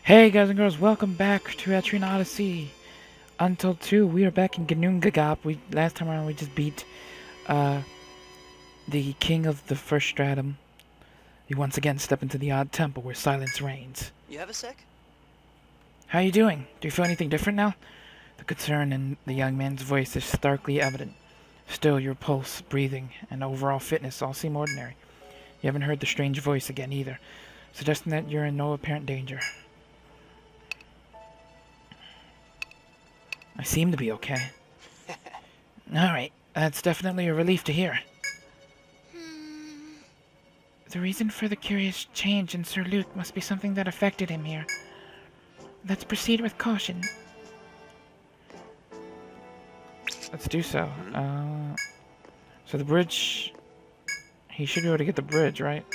Hey guys and girls, welcome back to Etrian Odyssey Untold 2. We are back in Canoga Gap. Last time around we just beat the king of the first stratum. We once again step into the odd temple where silence reigns. You have a sec? How you doing? Do you feel anything different now? The concern in the young man's voice is starkly evident. Still, your pulse, breathing, and overall fitness all seem ordinary. You haven't heard the strange voice again either, suggesting that you're in no apparent danger. I seem to be okay. Alright, that's definitely a relief to hear. The reason for the curious change in Sir Luke must be something that affected him here. Let's proceed with caution. Let's do so. So the bridge... He should be able to get the bridge, right?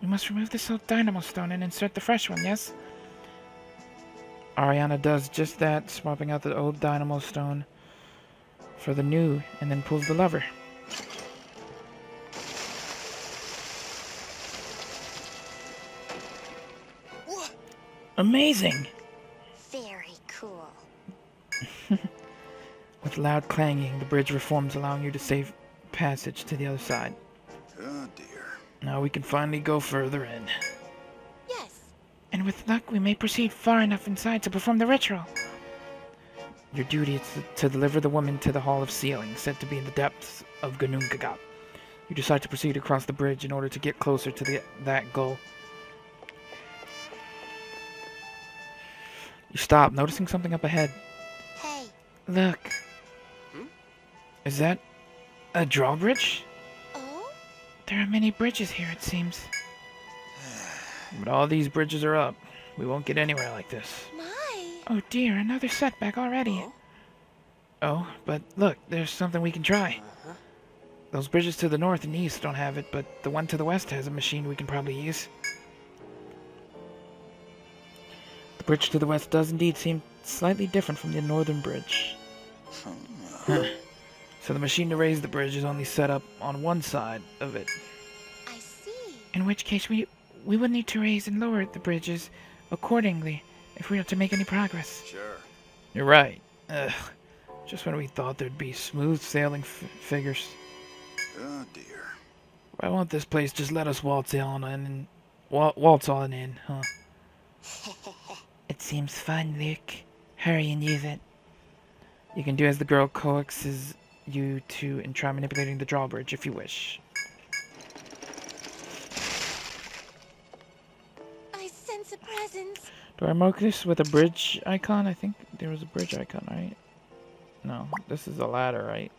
We must remove this old dynamo stone and insert the fresh one, yes? Ariana does just that, swapping out the old dynamo stone for the new, and then pulls the lever. What? Amazing! Very cool. With loud clanging, the bridge reforms, allowing you to save passage to the other side. Oh dear. Now we can finally go further in. Yes. And with luck, we may proceed far enough inside to perform the ritual. Your duty is to deliver the woman to the Hall of Sealing, said to be in the depths of Canoga Gap. You decide to proceed across the bridge in order to get closer to that goal. You stop, noticing something up ahead. Hey. Look. Is that a drawbridge? Oh? There are many bridges here, it seems. But all these bridges are up. We won't get anywhere like this. My. Oh dear, another setback already. Oh, but look, there's something we can try. Those bridges to the north and east don't have it, but the one to the west has a machine we can probably use. The bridge to the west does indeed seem slightly different from the northern bridge. Huh. So the machine to raise the bridge is only set up on one side of it. I see. In which case we would need to raise and lower the bridges accordingly if we are to make any progress. Sure. You're right. Ugh. Just when we thought there'd be smooth sailing figures. Oh dear. Why won't this place just let us waltz on in, waltz on in, huh? It seems fun, Luke. Hurry and use it. You can do as the girl coaxes you to and try manipulating the drawbridge if you wish. I sense a presence. Do I mark this with a bridge icon? I think there was a bridge icon, right? No, this is a ladder, right?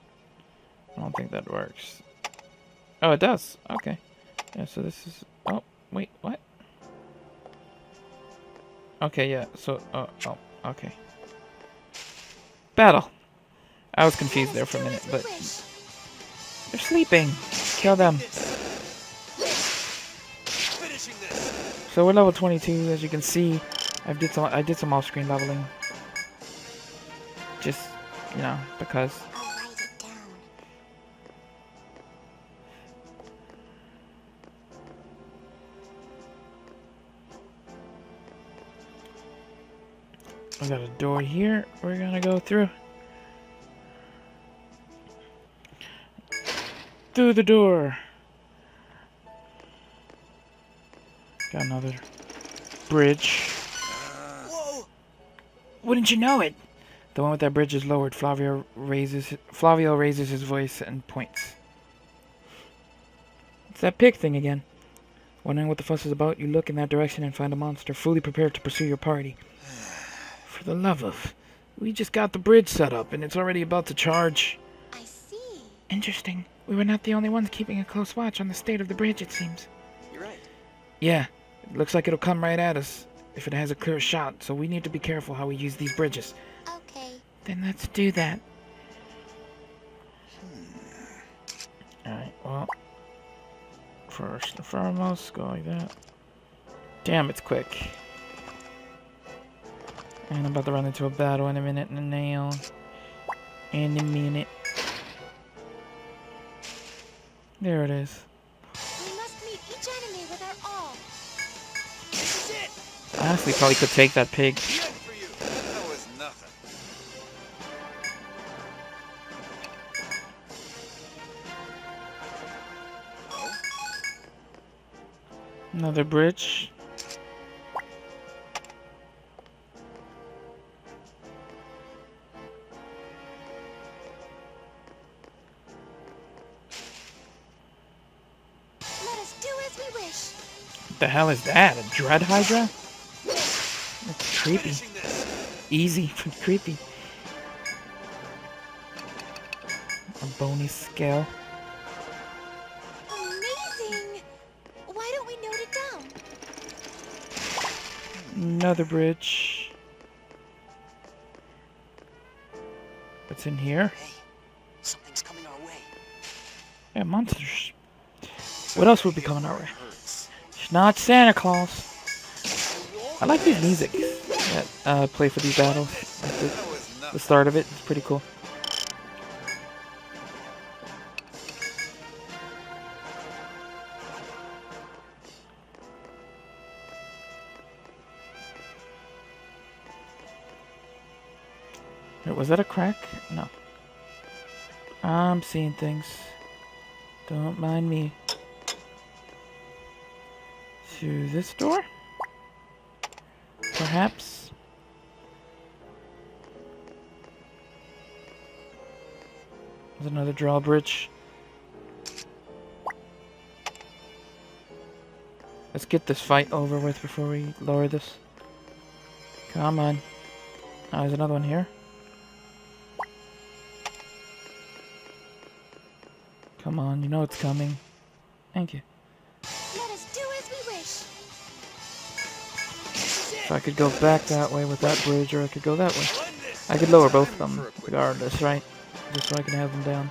I don't think that works. Oh, it does. Okay. Yeah, so this is... Oh, wait, what? Okay, yeah, so... Oh, okay. Battle! I was confused there for a minute, but... They're sleeping! Kill them! So we're level 22, as you can see. I did some off-screen leveling. Just, you know, because... I'll write it down. We got a door here we're gonna go through. Through the door. Got another bridge. Whoa! Wouldn't you know it? The one with that bridge is lowered. Flavio raises his voice and points. It's that pig thing again. Wondering what the fuss is about, you look in that direction and find a monster fully prepared to pursue your party. For the love of... We just got the bridge set up and it's already about to charge. I see. Interesting. We were not the only ones keeping a close watch on the state of the bridge, it seems. You're right. Yeah, it looks like it'll come right at us if it has a clear shot, so we need to be careful how we use these bridges. Okay. Then let's do that. Alright, well... First and foremost, go like that. Damn, it's quick. And I'm about to run into a battle in a minute and a nail. In a minute. There it is. We must meet each enemy with our all. This is it! Honestly, probably could take that pig. Yet for you. That was nothing. Oh? Another bridge. Let us do as we wish. What the hell is that? A dread hydra? That's creepy. Finishing this. Easy, but creepy. A bony scale. Amazing. Why don't we note it down? Another bridge. What's in here? Hey, something's coming our way. Yeah, monsters. What else would be coming our way? Hurts. It's not Santa Claus. I like these music that play for these battles. Like That was the nothing. start of it. It's pretty cool. Wait, was that a crack? No. I'm seeing things. Don't mind me. Through this door? Perhaps? There's another drawbridge. Let's get this fight over with before we lower this. Come on. Oh, there's another one here. Come on, you know it's coming. Thank you. Let us do as we wish. So I could go back that way with that bridge, or I could go that way. Run this. I could lower both of Time them, for a quick regardless, right? Just so I can have them down.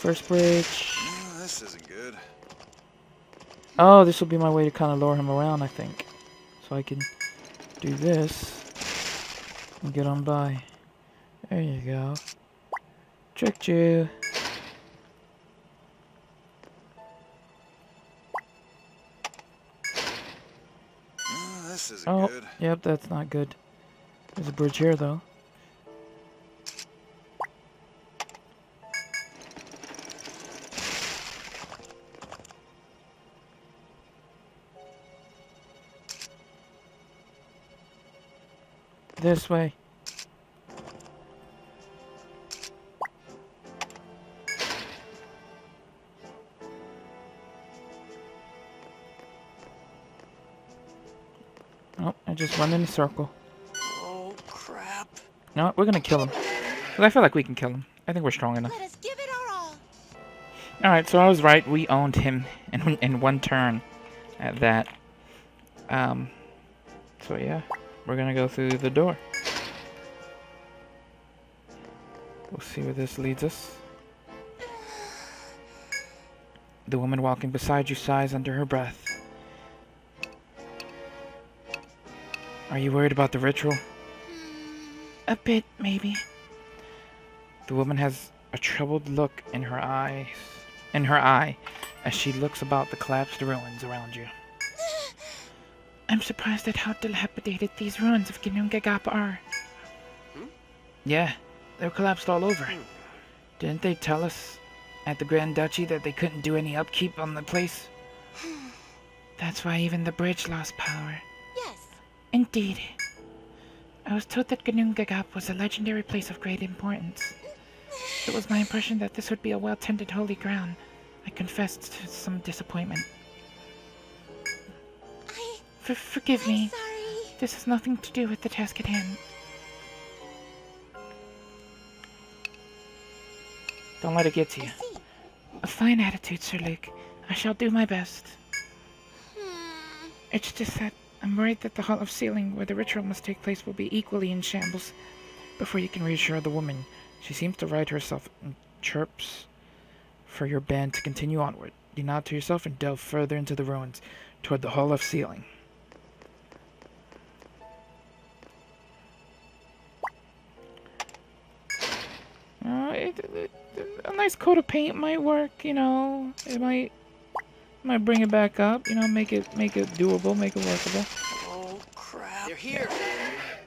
First bridge. Oh, this isn't good. Oh, this will be my way to kind of lure him around, I think. So I can do this and get on by. There you go. Tricked you. Oh, this isn't Oh, good. yep, that's not good. There's a bridge here, though. This way. Oh, I just went in a circle. Oh, crap. No, we're gonna kill him. 'Cause I feel like we can kill him. I think we're strong enough. Let us give it our all. Alright, so I was right. We owned him in one turn at that. So yeah, we're gonna go through the door. We'll see where this leads us. The woman walking beside you sighs under her breath. Are you worried about the ritual? A bit, maybe. The woman has a troubled look in her eye as she looks about the collapsed ruins around you. I'm surprised at how dilapidated these ruins of Canoga Gap are. Yeah, they're collapsed all over. Didn't they tell us at the Grand Duchy that they couldn't do any upkeep on the place? That's why even the bridge lost power. Yes. Indeed. I was told that Canoga Gap was a legendary place of great importance. It was my impression that this would be a well-tended holy ground. I confessed to some disappointment. Forgive I'm me. sorry. This has nothing to do with the task at hand. Don't let it get to I you. see. A fine attitude, Sir Luke. I shall do my best. It's just that I'm worried that the Hall of Sealing, where the ritual must take place, will be equally in shambles. Before you can reassure the woman, she seems to right herself and chirps for your band to continue onward. You nod to yourself and delve further into the ruins, toward the Hall of Sealing. I'm nice coat of paint might work, you know. It might bring it back up, you know, make it doable, make it workable. Oh, crap. They're here.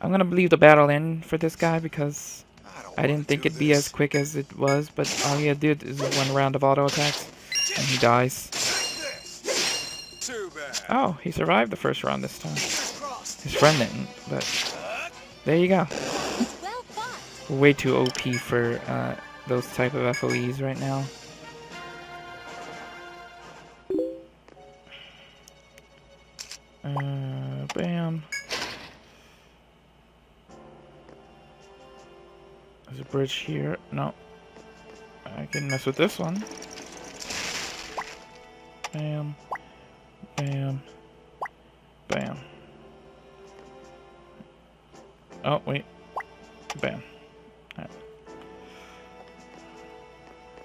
I'm gonna leave the battle in for this guy because don't I wanna didn't think do it'd be as this. quick as it was, but all he had to do is one round of auto attacks, and he dies. Take this. Too bad. Oh, he survived the first round this time. Crossed. His friend didn't, but there you go. Well fought. We're way too OP for those type of FOEs right now. Bam. There's a bridge here. No. I can mess with this one. Bam. Bam. Bam. Oh, wait. Bam. Alright.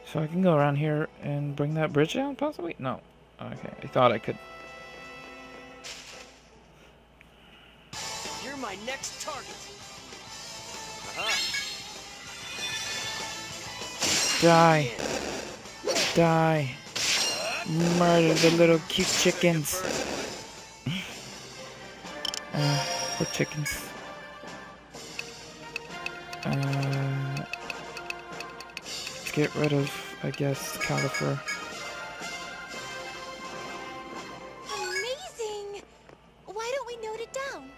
So I can go around here and bring that bridge down, possibly? No. Okay, I thought I could. You're my next target. Die. Die. Murder the little cute chickens. Poor chickens. Let's get rid of, I guess, Califer. Amazing. Why don't we note it down?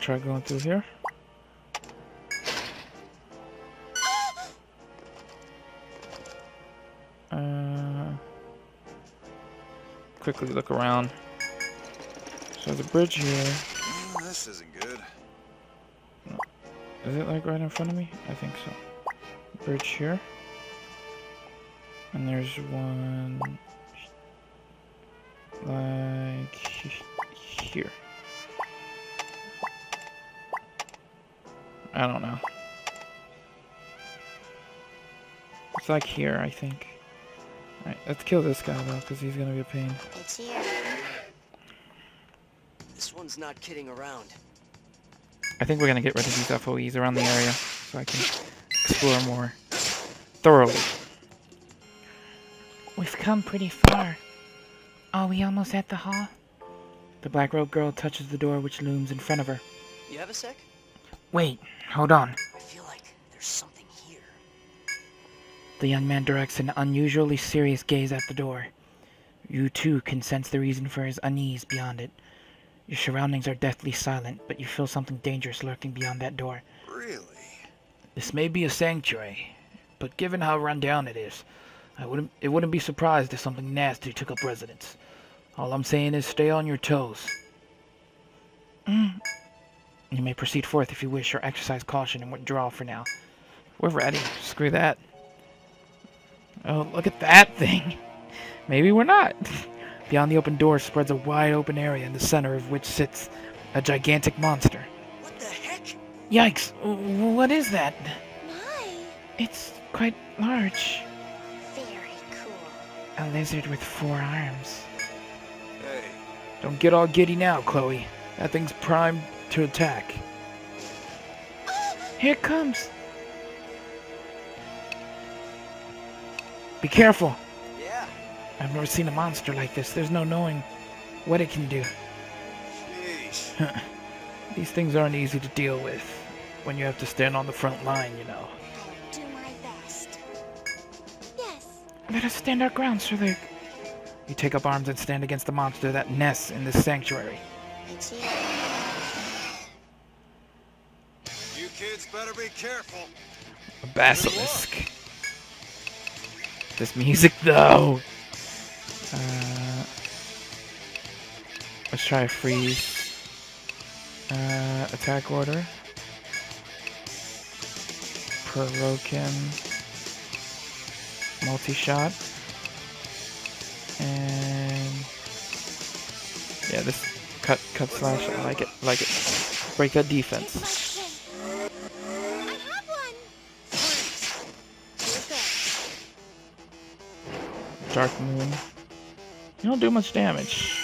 Try going through here. Quickly look around. So there's a bridge here. This isn't good. Is it like right in front of me? I think so. Bridge here. And there's one like here. I don't know. It's like here, I think. Alright, let's kill this guy though, because he's gonna be a pain. It's here. This one's not kidding around. I think we're gonna get rid of these FOEs around the area so I can explore more thoroughly. We've come pretty far. Are we almost at the hall? The black-robed girl touches the door which looms in front of her. You have a sec? Wait, hold on. I feel like there's something here. The young man directs an unusually serious gaze at the door. You too can sense the reason for his unease beyond it. Your surroundings are deathly silent, but you feel something dangerous lurking beyond that door. Really? This may be a sanctuary, but given how run down it is, it wouldn't be surprised if something nasty took up residence. All I'm saying is stay on your toes. You may proceed forth if you wish, or exercise caution and withdraw for now. We're ready. Screw that. Oh, look at that thing. Maybe we're not. Beyond the open door spreads a wide open area in the center of which sits a gigantic monster. What the heck? Yikes! What is that? My. It's quite large. Very cool. A lizard with 4 arms. Hey, Don't get all giddy now, Chloe. That thing's primed to attack. Here it comes. Be careful. Yeah. I've never seen a monster like this. There's no knowing what it can do. sheesh. These things aren't easy to deal with when you have to stand on the front line, you know. I'll do my best. Yes. Let us stand our ground, Sir Luke. You take up arms and stand against the monster that nests in this sanctuary. It's here. You kids better be careful. A basilisk. This music, though. Let's try a freeze. Attack order. Provoke him. Multi-shot. And yeah, this cut slash. I like it. Break that defense. Reflection. I have one. Here it goes. Dark Moon. You don't do much damage.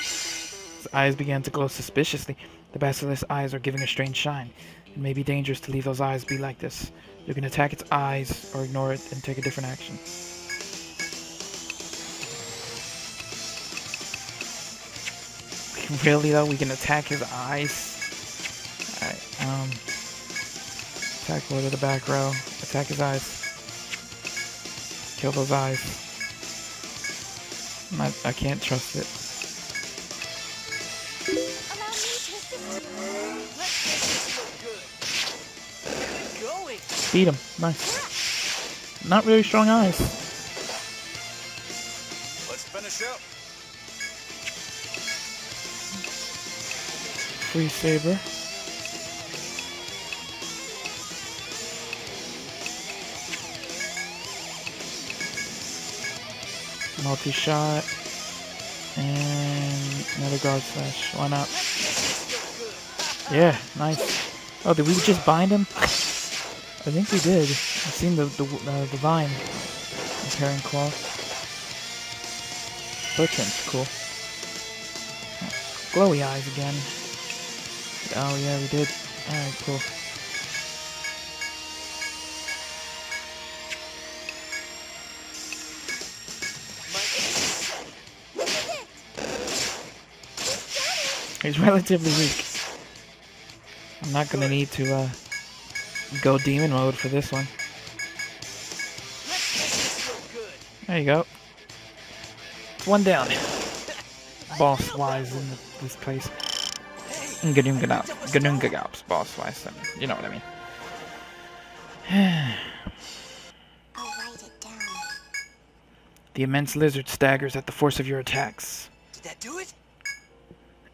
His eyes began to glow suspiciously. The basilisk's eyes are giving a strange shine. It may be dangerous to leave those eyes be like this. You can attack its eyes or ignore it and take a different action. Really though, we can attack his eyes? Alright, attack Lord of the Back Row. Attack his eyes. Kill those eyes. I can't trust it. Allow me to Going. Beat him. Nice. Not really strong eyes. Let's finish up. Free saber. Multi-shot. And another guard slash. Why not? Yeah, nice. Oh, did we just bind him? I think we did. I've seen the vine. Repairing cloth. Footprints, cool. Glowy eyes again. Oh yeah, we did. Alright, cool. He's relatively weak. I'm not gonna need to go demon mode for this one. There you go. It's one down. Boss wise in this place. Canoga Gap's boss wise. You know what I mean. I'll write it down. The immense lizard staggers at the force of your attacks. Did that do it?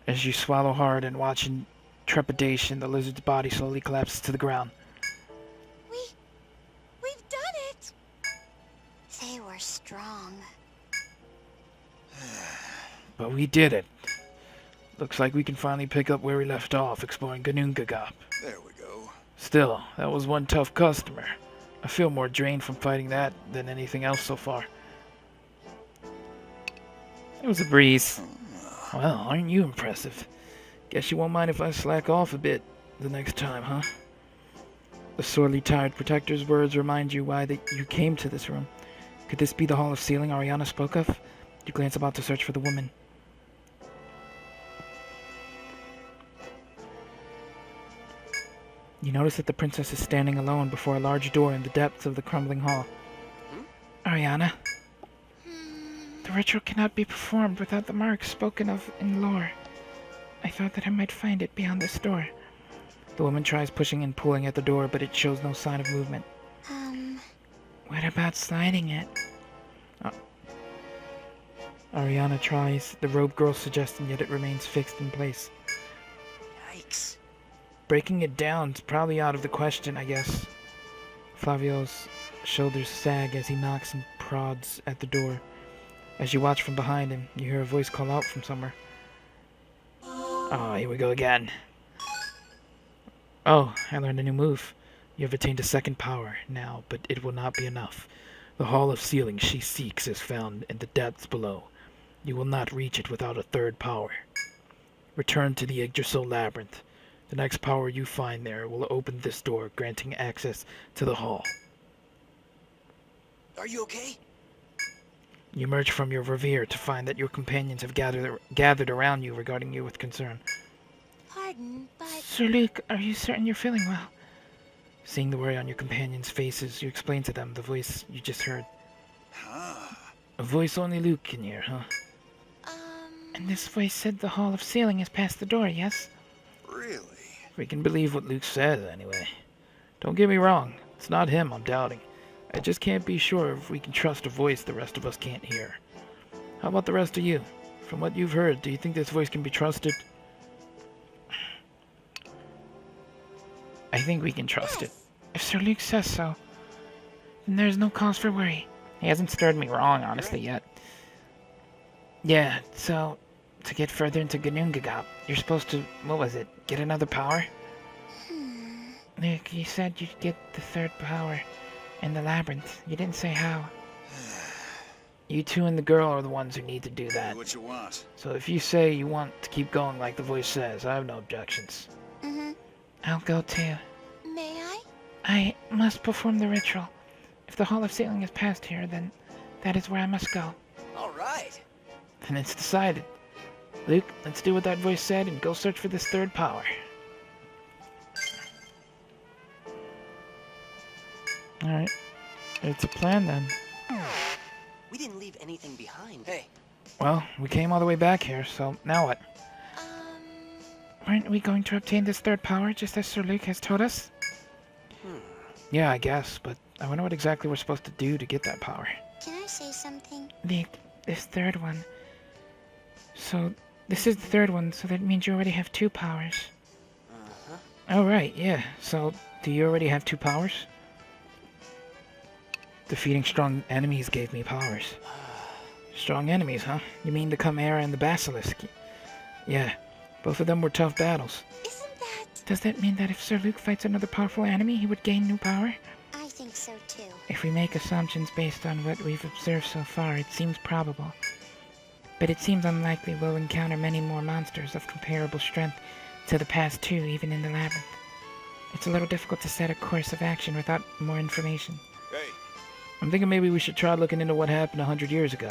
As you swallow hard and watch in trepidation, the lizard's body slowly collapses to the ground. We've done it! They were strong. But we did it. Looks like we can finally pick up where we left off, exploring Canoga Gap. There we go. Still, that was one tough customer. I feel more drained from fighting that than anything else so far. It was a breeze. Well, aren't you impressive? Guess you won't mind if I slack off a bit the next time, huh? The sorely tired protector's words remind you why you came to this room. Could this be the Hall of Sealing Ariana spoke of? You glance about to search for the woman. You notice that the princess is standing alone before a large door in the depths of the crumbling hall. Ariana, the ritual cannot be performed without the mark spoken of in lore. I thought that I might find it beyond this door. The woman tries pushing and pulling at the door, but it shows no sign of movement. What about sliding it? Ariana tries, the robe girl suggesting, yet it remains fixed in place. Yikes. Breaking it down is probably out of the question, I guess. Flavio's shoulders sag as he knocks and prods at the door. As you watch from behind him, you hear a voice call out from somewhere. Oh, here we go again. Oh, I learned a new move. You have attained a second power now, but it will not be enough. The Hall of Sealing she seeks is found in the depths below. You will not reach it without a third power. Return to the Yggdrasil labyrinth. The next power you find there will open this door, granting access to the hall. Are you okay? You emerge from your reverie to find that your companions have gathered around you, regarding you with concern. Pardon, but... Sir Luke, are you certain you're feeling well? Seeing the worry on your companions' faces, you explain to them the voice you just heard. A voice only Luke can hear, huh? And this voice said the Hall of Sealing is past the door, yes? Really? We can believe what Luke said, anyway. Don't get me wrong, it's not him I'm doubting. I just can't be sure if we can trust a voice the rest of us can't hear. How about the rest of you? From what you've heard, do you think this voice can be trusted? I think we can trust it. If Sir Luke says so, then there's no cause for worry. He hasn't stirred me wrong, honestly, yet. Yeah, so, to get further into Canoga Gap, you're supposed to, what was it, get another power? Luke, you said you'd get the third power in the labyrinth. You didn't say how. You two and the girl are the ones who need to do that. Do what you want. So if you say you want to keep going like the voice says, I have no objections. Mm-hmm. I'll go too. May I? I must perform the ritual. If the Hall of Sealing is past here, then that is where I must go. All right. Then it's decided. Luke, let's do what that voice said and go search for this third power. Alright. It's a plan then. We didn't leave anything behind. Hey. Well, we came all the way back here, so now what? Aren't we going to obtain this third power just as Sir Luke has told us? Yeah, I guess, but I wonder what exactly we're supposed to do to get that power. Can I say something? This third one. So, this is the third one, so that means you already have 2 powers. Uh-huh. Oh, right, yeah. So, do you already have 2 powers? Defeating strong enemies gave me powers. Strong enemies, huh? You mean the Chimera and the Basilisk? Yeah, both of them were tough battles. Isn't that... Does that mean that if Sir Luke fights another powerful enemy, he would gain new power? I think so too. If we make assumptions based on what we've observed so far, it seems probable. But it seems unlikely we'll encounter many more monsters of comparable strength to the past 2, even in the labyrinth. It's a little difficult to set a course of action without more information. Hey, I'm thinking maybe we should try looking into what happened 100 years ago.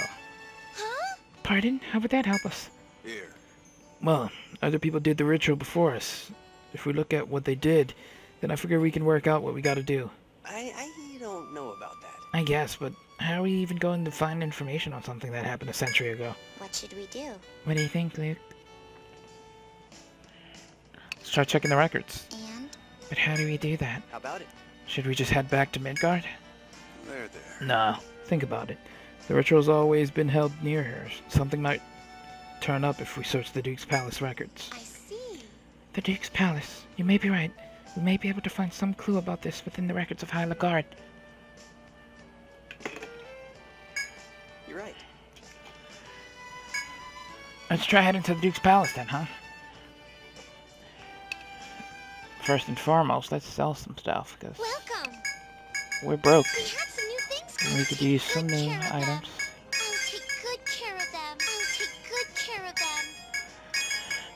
Huh? Pardon? How would that help us? here. Well, other people did the ritual before us. If we look at what they did, then I figure we can work out what we gotta do. I don't know about that. I guess, but how are we even going to find information on something that happened a century ago? What should we do? What do you think, Luke? Let's try checking the records. And? But how do we do that? How about it? Should we just head back to Midgard? There. No. Think about it. The ritual's always been held near her. Something might turn up if we search the Duke's Palace records. I see. The Duke's Palace. You may be right. We may be able to find some clue about this within the records of Hyla. You're right. Let's try heading to the Duke's Palace then, huh? First and foremost, let's sell some stuff, because Welcome. we're broke. We have some new things And coming. we could Take use good some new care of them. items. I'll take good care of them. I'll take good care of them.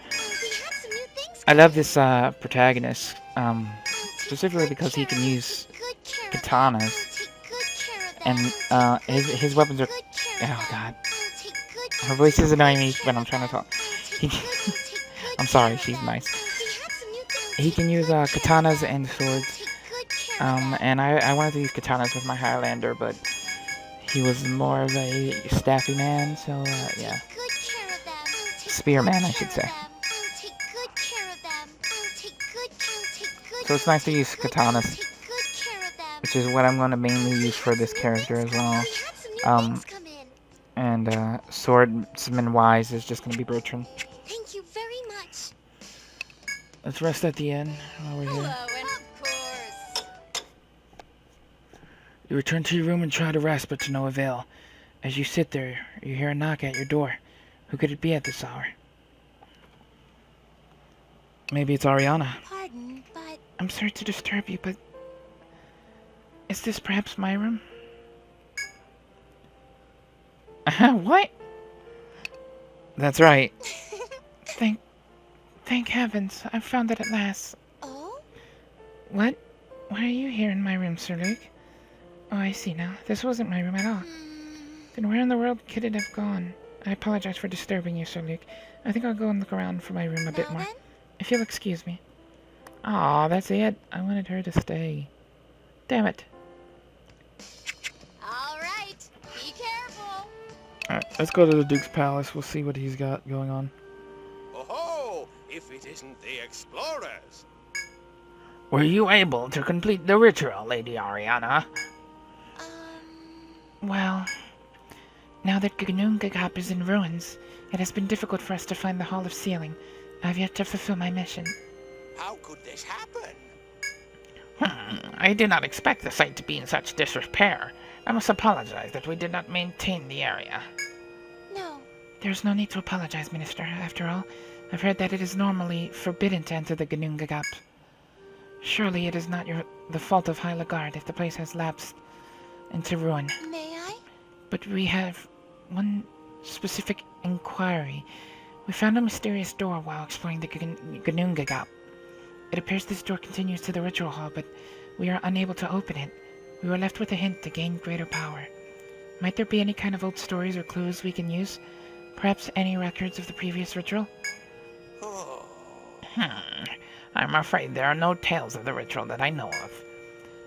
We have some new things I love this protagonist, I'll take specifically good because he care can of use them. Good care of them. katanas, I'll take good care of them. and I'll take his weapons are. good care of Oh them. God, I'll take good her voice is annoying me care when I'm of trying to them. talk. I'll He, take good- I'll take good I'm sorry, care of she's them. nice. We have some new things. He can use katanas and swords. Take good care of them. And I wanted to use katanas with my Highlander, but he was more of a staffy man, so yeah. Good care of them. I'll take Spearman, good I should care say. of them. I'll take good care of them. I'll take good. So it's nice to use katanas, I'll take good care of them. which is what I'm going to mainly use for this character as well. We had some new things come in. And swordsman-wise is just going to be Bertrand. Thank you very much. Let's rest at the inn while we're here. and of course. You return to your room and try to rest, but to no avail. As you sit there, you hear a knock at your door. Who could it be at this hour? Maybe it's Ariana. Pardon, but I'm sorry to disturb you, but... Is this perhaps my room? What? That's right. Thank heavens, I've found it at last. oh, What? Why are you here in my room, Sir Luke? Oh, I see now. This wasn't my room at all. Then where in the world could it have gone? I apologize for disturbing you, Sir Luke. I think I'll go and look around for my room a bit now more. then? If you'll excuse me. Aw, that's it. I wanted her to stay. Damn it. All right, be careful. Alright, let's go to the Duke's Palace. We'll see what he's got going on. Oh, if it isn't the explorers. Were you able to complete the ritual, Lady Ariana? Well, now that Canoga Gap is in ruins, it has been difficult for us to find the Hall of Sealing. I've yet to fulfill my mission. How could this happen? I did not expect the site to be in such disrepair. I must apologize that we did not maintain the area. No, There's no need to apologize, Minister. After all, I've heard that it is normally forbidden to enter the Canoga Gap. Surely it is not the fault of Hyla if the place has lapsed into ruin. may I? But we have one specific inquiry. We found a mysterious door while exploring the Canoga Gap. It appears this door continues to the ritual hall, but We are unable to open it. We were left with a hint to gain greater power. Might there be any kind of old stories or clues we can use? Perhaps any records of the previous ritual? Oh. I'm afraid there are no tales of the ritual that I know of.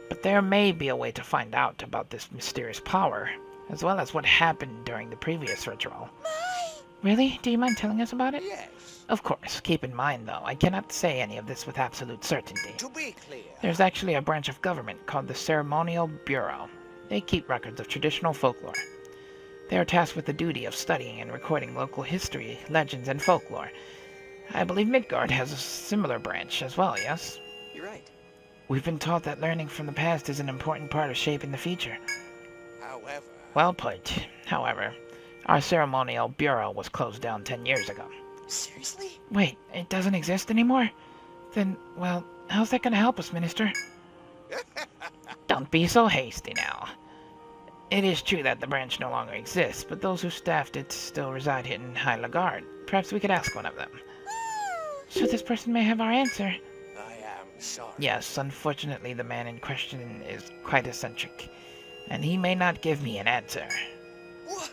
But there may be a way to find out about this mysterious power, as well as what happened during the previous ritual. Really? Do you mind telling us about it? Yes. Of course. Keep in mind, though, I cannot say any of this with absolute certainty. To be clear. There's actually a branch of government called the Ceremonial Bureau. They keep records of traditional folklore. They are tasked with the duty of studying and recording local history, legends, and folklore. I believe Midgard has a similar branch as well, yes? You're right. We've been taught that learning from the past is an important part of shaping the future. However. Well put. However, our Ceremonial Bureau was closed down 10 years ago. Seriously? Wait, it doesn't exist anymore? Then, well, how's that gonna help us, Minister? Don't be so hasty now. It is true that the branch no longer exists, but those who staffed it still reside here in High Lagarde. Perhaps we could ask one of them. So this person may have our answer. I am sorry. Yes, unfortunately the man in question is quite eccentric, and he may not give me an answer. What?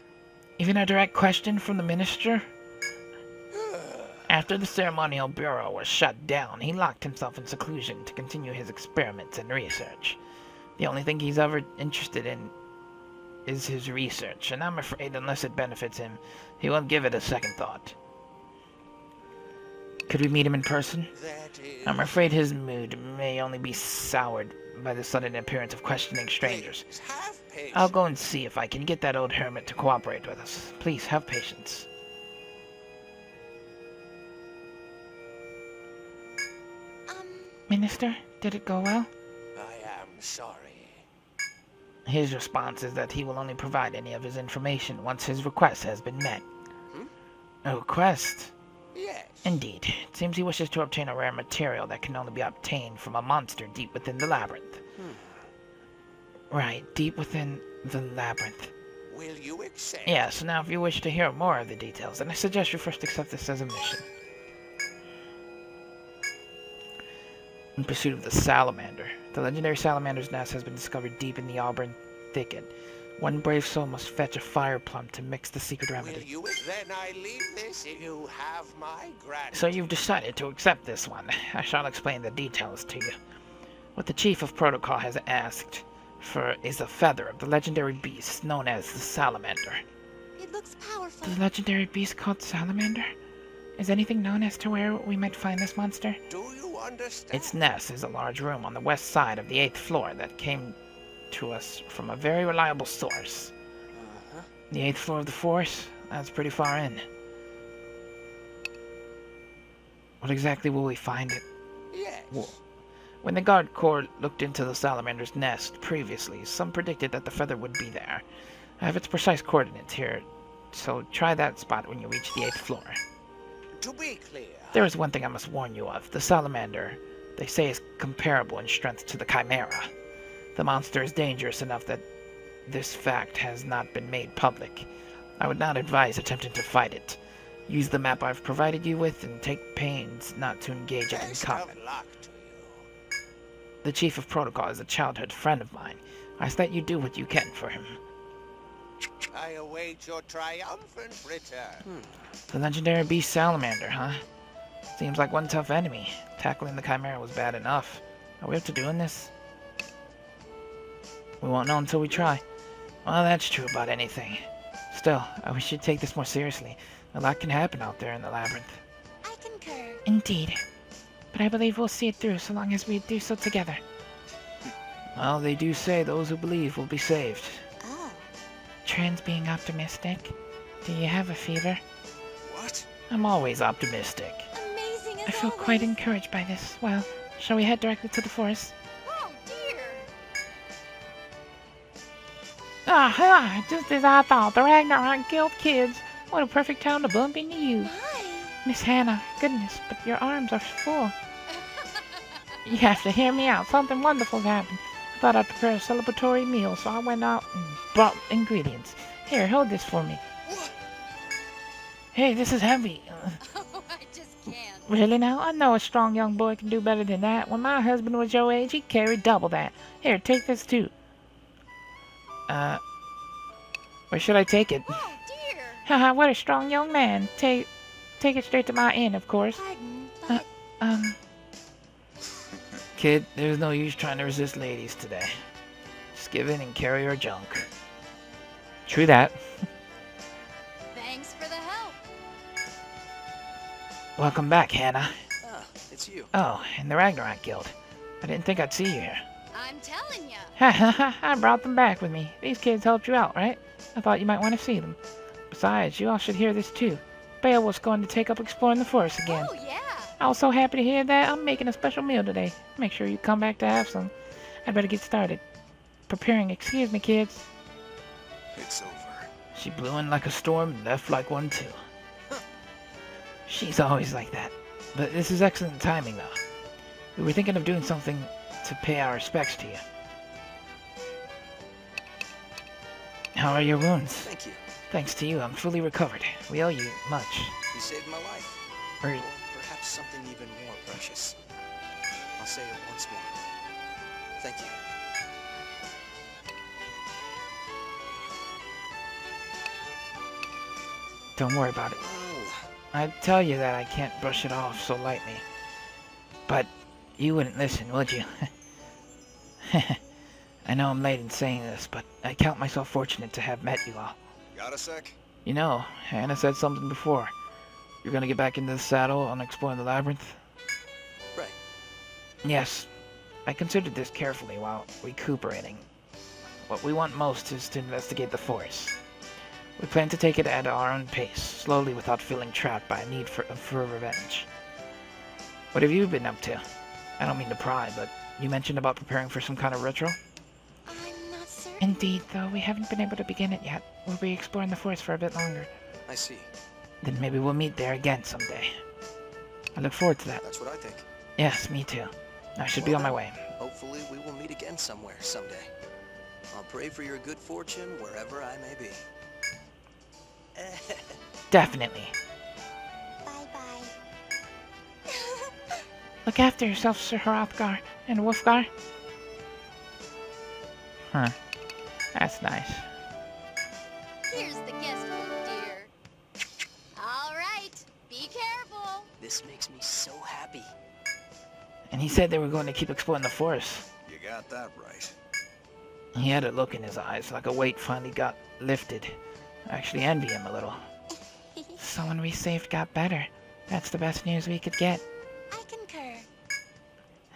Even a direct question from the minister? After the Ceremonial Bureau was shut down, he locked himself in seclusion to continue his experiments and research. The only thing he's ever interested in is his research, and I'm afraid unless it benefits him, he won't give it a second thought. Could we meet him in person? That is. I'm afraid his mood may only be soured by the sudden appearance of questioning strangers. Please, have patience. I'll go and see if I can get that old hermit to cooperate with us. Please, have patience. Minister, did it go well? I am sorry. His response is that he will only provide any of his information once his request has been met. A request? Yes. Indeed. It seems he wishes to obtain a rare material that can only be obtained from a monster deep within the labyrinth. Right, deep within the labyrinth. Will you accept? Yes, now if you wish to hear more of the details, then I suggest you first accept this as a mission. In pursuit of the salamander. The legendary salamander's nest has been discovered deep in the Auburn thicket. One brave soul must fetch a fire plum to mix the secret Will remedy. you? Then I leave this. You have my gratitude. So you've decided to accept this one. I shall explain the details to you. What the Chief of Protocol has asked for is a feather of the legendary beast known as the salamander. It looks powerful. The legendary beast called salamander? Is anything known as to where we might find this monster? Do you understand? Its nest is a large room on the west side of the 8th floor that came to us from a very reliable source. The 8th floor of the force? That's pretty far in. What exactly will we find it? Yes. When the guard corps looked into the salamander's nest previously, some predicted that the feather would be there. I have its precise coordinates here, so try that spot when you reach the 8th floor. To be clear. There is one thing I must warn you of. The salamander, they say, is comparable in strength to the chimera. The monster is dangerous enough that this fact has not been made public. I would not advise attempting to fight it. Use the map I've provided you with and take pains not to engage it in Best combat. of luck to you. The Chief of Protocol is a childhood friend of mine. I ask that you do what you can for him. I await your triumphant return. The legendary beast salamander, huh? Seems like one tough enemy. Tackling the chimera was bad enough. Are we up to doing this? We won't know until we try. Well, that's true about anything. Still, I wish you'd take this more seriously. A lot can happen out there in the labyrinth. I concur. Indeed. But I believe we'll see it through so long as we do so together. Well, they do say those who believe will be saved. Oh. Trans being optimistic. Do you have a fever? What? I'm always optimistic. Amazing as I feel always. quite encouraged by this. Well, shall we head directly to the forest? Oh dear. Just as I thought. The Ragnarok Guild kids. What a perfect time to bump into you. My. Miss Hannah, goodness, but your arms are full. You have to hear me out. Something wonderful's happened. I thought I'd prepare a celebratory meal, so I went out and brought ingredients. Here, hold this for me. What? Hey, this is heavy. Oh, I just can't. Really now? I know a strong young boy can do better than that. When my husband was your age, he carried double that. Here, take this too. Where should I take it? Oh, dear. Haha, what a strong young man. Take it straight to my inn, of course. Pardon, but Kid, there's no use trying to resist ladies today. Just give in and carry her junk. True that. thanks for the help. Welcome back, Hannah. Ah, it's you. Oh, in the Ragnarok Guild. I didn't think I'd see you here. I'm telling ya. Ha ha ha, I brought them back with me. These kids helped you out, right? I thought you might want to see them. Besides, you all should hear this too. Beowulf's going to take up exploring the forest again. Oh, yeah. I was so happy to hear that. I'm making a special meal today. Make sure you come back to have some. I'd better get started. Preparing, excuse me, kids. It's over. She blew in like a storm and left like one too. She's always like that. But this is excellent timing, though. We were thinking of doing something to pay our respects to you. How are your wounds? Thank you. Thanks to you, I'm fully recovered. We owe you much. You saved my life. Or, Or perhaps something even more precious. I'll say it once more. Thank you. don't worry about it. Oh, I'd tell you that I can't brush it off so lightly. But you wouldn't listen, would you? I know I'm late in saying this, but I count myself fortunate to have met you all. Got a sec? You know, Hannah said something before. You're gonna get back into the saddle and exploring the labyrinth? right. Yes. I considered this carefully while recuperating. What we want most is to investigate the forest. We plan to take it at our own pace, slowly without feeling trapped by a need for revenge. What have you been up to? I don't mean to pry, but you mentioned about preparing for some kind of ritual? I'm not certain. Indeed, though, we haven't been able to begin it yet. We'll be exploring the forest for a bit longer. I see. Then maybe we'll meet there again someday. I look forward to that. That's what I think. Yes, me too. I should be on my way. Hopefully we will meet again somewhere someday. I'll pray for your good fortune wherever I may be. Definitely. Bye-bye. Look after yourself, Sir Hrothgar and Wolfgar. Huh. That's nice. Here's the guest book, dear. All right. Be careful. This makes me so happy. And he said they were going to keep exploring the forest. You got that right. He had a look in his eyes, like a weight finally got lifted. I actually envy him a little. Someone we saved got better. That's the best news we could get. I concur.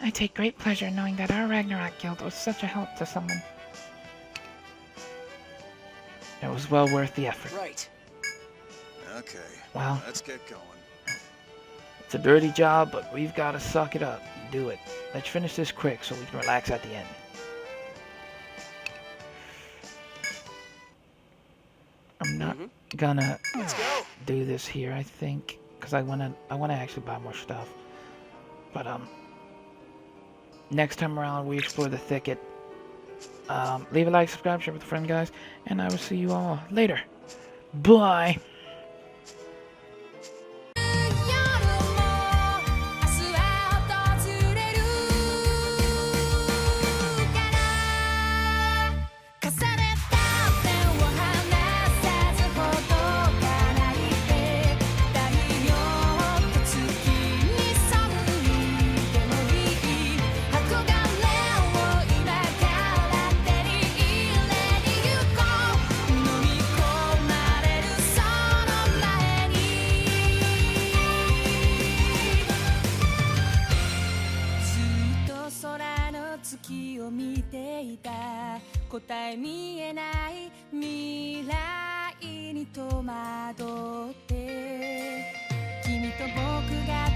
I take great pleasure in knowing that our Ragnarok Guild was such a help to someone. It was well worth the effort. Right. Okay. Well, Let's get going. it's a dirty job, but we've got to suck it up and do it. Let's finish this quick so we can relax at the end. I'm not gonna Let's go. do this here, I think, because I wanna actually buy more stuff. But next time around we explore the thicket. Leave a like, subscribe, share with a friend, guys, and I will see you all later. Bye.答え見えない未来に戸惑って君と僕が